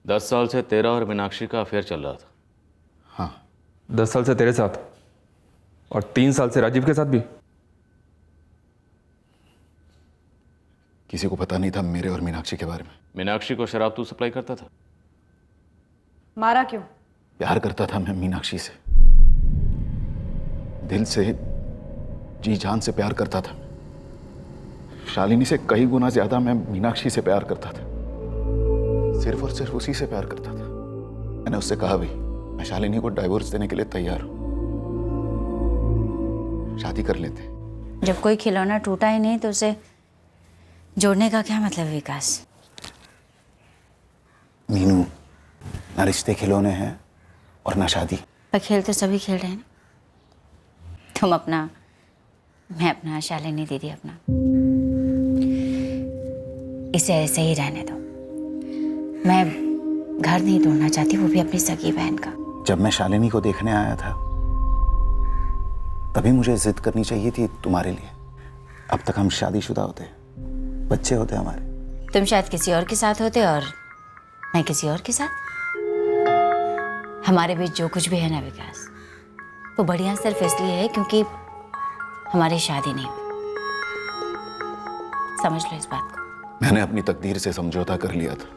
S1: 10 साल से तेरा और मीनाक्षी का अफेयर चल रहा था?
S3: हाँ।
S2: 10 साल से तेरे साथ और 3 साल से राजीव के साथ भी?
S3: किसी को पता नहीं था मेरे और मीनाक्षी के बारे में।
S1: मीनाक्षी को शराब तू सप्लाई करता था?
S11: मारा क्यों?
S3: प्यार करता था मैं मीनाक्षी से। दिल से, जी जान से प्यार करता था। शालिनी से कई गुना ज्यादा मैं मीनाक्षी से प्यार करता था। सिर्फ और सिर्फ उसी से प्यार करता था। मैंने उससे कहा भी, मैं शालिनी को डाइवोर्स देने के लिए तैयार हूं, शादी कर लेते।
S6: जब कोई खिलौना टूटा ही नहीं तो उसे जोड़ने का क्या मतलब विकास?
S3: मीनू, ना रिश्ते खिलौने हैं और ना शादी।
S6: पर खेल तो सभी खेल रहे हैं ना। तुम अपना, मैं अपना, शालिनी दीदी अपना। इसे ऐसे ही रहने दो। मैं घर नहीं ढूंढना चाहती, वो भी अपनी सगी बहन का।
S3: जब मैं शालिनी को देखने आया था तभी मुझे जिद करनी चाहिए थी तुम्हारे लिए। अब तक हम शादीशुदा होते, बच्चे होते हमारे।
S6: तुम शायद किसी और के साथ होते और मैं किसी और के साथ। हमारे बीच जो कुछ भी है ना विकास, वो बढ़िया सिर्फ इसलिए है क्योंकि हमारी शादी नहीं हुई। समझ लो इस बात को।
S3: मैंने अपनी तकदीर से समझौता कर लिया था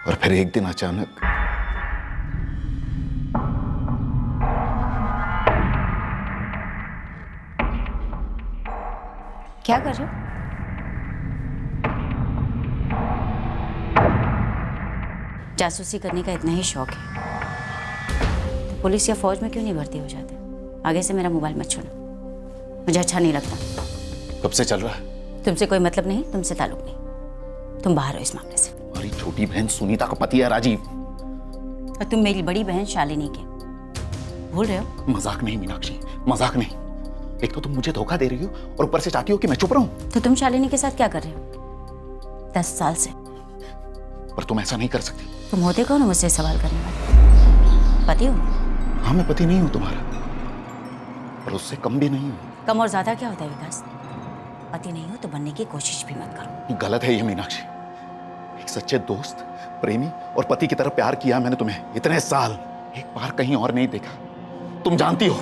S3: और फिर एक दिन अचानक
S6: क्या कर रहे हो? जासूसी करने का इतना ही शौक है तो पुलिस या फौज में क्यों नहीं भर्ती हो जाते? आगे से मेरा मोबाइल मत छूना, मुझे अच्छा नहीं लगता।
S3: कब से चल रहा है?
S6: तुमसे कोई मतलब नहीं, तुमसे ताल्लुक नहीं। तुम बाहर हो इस मामले से।
S3: हमारी छोटी बहन सुनीता का पति है राजीव,
S6: और तुम मेरी बड़ी बहन शालिनी के भूल रहे हो?
S3: मजाक नहीं मीनाक्षी, मजाक नहीं। एक तो तुम मुझे धोखा दे रही हो और ऊपर से चाहती हो कि मैं चुप रहूं।
S6: तो तुम शालिनी के साथ क्या कर रहे हो 10 साल से?
S3: पर तुम ऐसा नहीं कर सकती।
S6: तुम होते कौन हो मुझसे सवाल करने वाले? पति हो?
S3: हाँ, मैं पति नहीं हूं तुम्हारा, पर उससे कम भी नहीं हूं।
S6: कम और ज्यादा क्या होता है विकास? पति नहीं हो तो बनने की कोशिश भी मत करो।
S3: गलत है ये मीनाक्षी। एक सच्चे दोस्त, प्रेमी और पति की तरह प्यार किया मैंने तुम्हें इतने साल, एक बार कहीं और नहीं देखा। तुम जानती हो।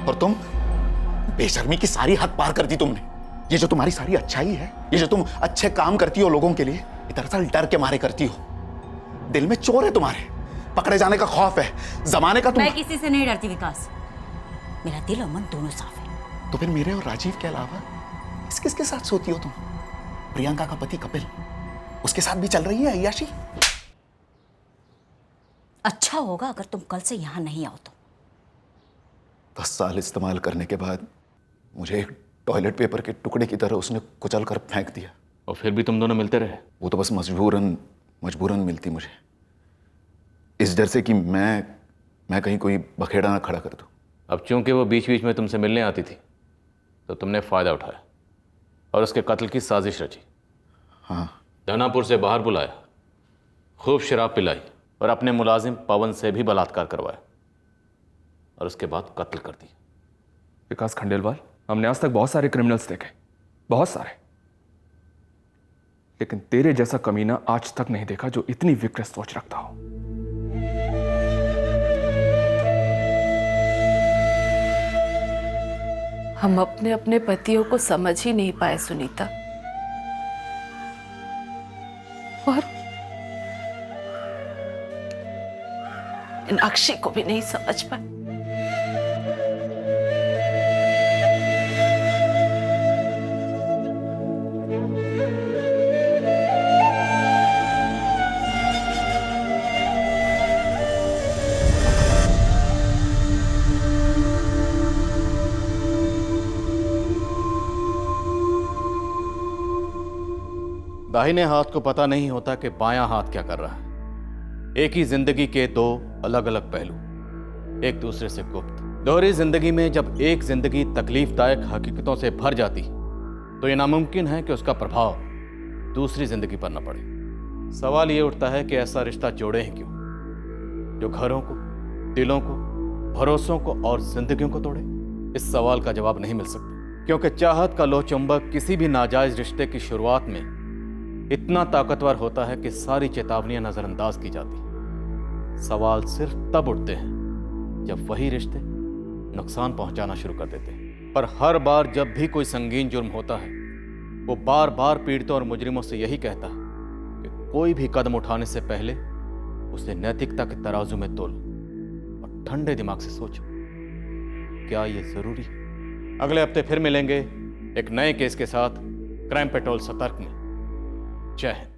S3: और तुम बेशर्मी की सारी हद पार कर दी तुमने। ये जो तुम्हारी सारी अच्छाई है, ये जो तुम अच्छे काम करती हो लोगों के लिए, ये दरअसल डर के मारे करती हो। दिल में चोर है तुम्हारे, पकड़े जाने का खौफ है, जमाने का।
S6: मैं किसी से नहीं डरती विकास, मेरा दिल और मन दोनों साफ है।
S3: तो फिर मेरे और राजीव के अलावा किसके साथ सोती हो तुम? प्रियंका का पति कपिल, उसके साथ भी चल रही है अय्याशी?
S6: अच्छा होगा अगर तुम कल से यहां नहीं आओ तो।
S3: 10 साल इस्तेमाल करने के बाद मुझे एक टॉयलेट पेपर के टुकड़े की तरह उसने कुचल कर फेंक दिया।
S1: और फिर भी तुम दोनों मिलते रहे?
S3: वो तो बस मजबूरन मिलती मुझे, इस डर से कि मैं कहीं कोई बखेड़ा ना खड़ा कर दूं।
S1: अब चूंकि वो बीच बीच में तुमसे मिलने आती थी तो तुमने फायदा उठाया और उसके कत्ल की साजिश रची।
S3: हाँ।
S1: दानापुर से बाहर बुलाया, खूब शराब पिलाई और अपने मुलाजिम पवन से भी बलात्कार करवाया और उसके बाद कत्ल कर दिया।
S2: विकास खंडेलवाल, हमने आज तक बहुत सारे क्रिमिनल्स देखे, बहुत सारे, लेकिन तेरे जैसा कमीना आज तक नहीं देखा जो इतनी विकृत सोच रखता हो।
S16: हम अपने अपने पतियों को समझ ही नहीं पाए सुनीता, और मीनाक्षी को भी नहीं समझ पाए।
S1: दाहिने हाथ को पता नहीं होता कि बायां हाथ क्या कर रहा है। एक ही जिंदगी के दो अलग अलग पहलू, एक दूसरे से गुप्त। दोहरी जिंदगी में जब एक जिंदगी तकलीफदायक हकीकतों से भर जाती तो यह नामुमकिन है कि उसका प्रभाव दूसरी जिंदगी पर न पड़े। सवाल ये उठता है कि ऐसा रिश्ता जोड़े हैं क्यों जो घरों को, दिलों को, भरोसों को और जिंदगियों को तोड़े? इस सवाल का जवाब नहीं मिल सकता, क्योंकि चाहत का लोहचुंबक किसी भी नाजायज रिश्ते की शुरुआत में इतना ताकतवर होता है कि सारी चेतावनियां नजरअंदाज की जाती हैं। सवाल सिर्फ तब उठते हैं जब वही रिश्ते नुकसान पहुंचाना शुरू कर देते हैं। पर हर बार जब भी कोई संगीन जुर्म होता है, वो बार बार पीड़ितों और मुजरिमों से यही कहता है कि कोई भी कदम उठाने से पहले उसे नैतिकता के तराजू में तोलो और ठंडे दिमाग से सोचो। क्या ये जरूरी है? अगले हफ्ते फिर मिलेंगे एक नए केस के साथ क्राइम पेट्रोल सतर्क में। जय हिंद।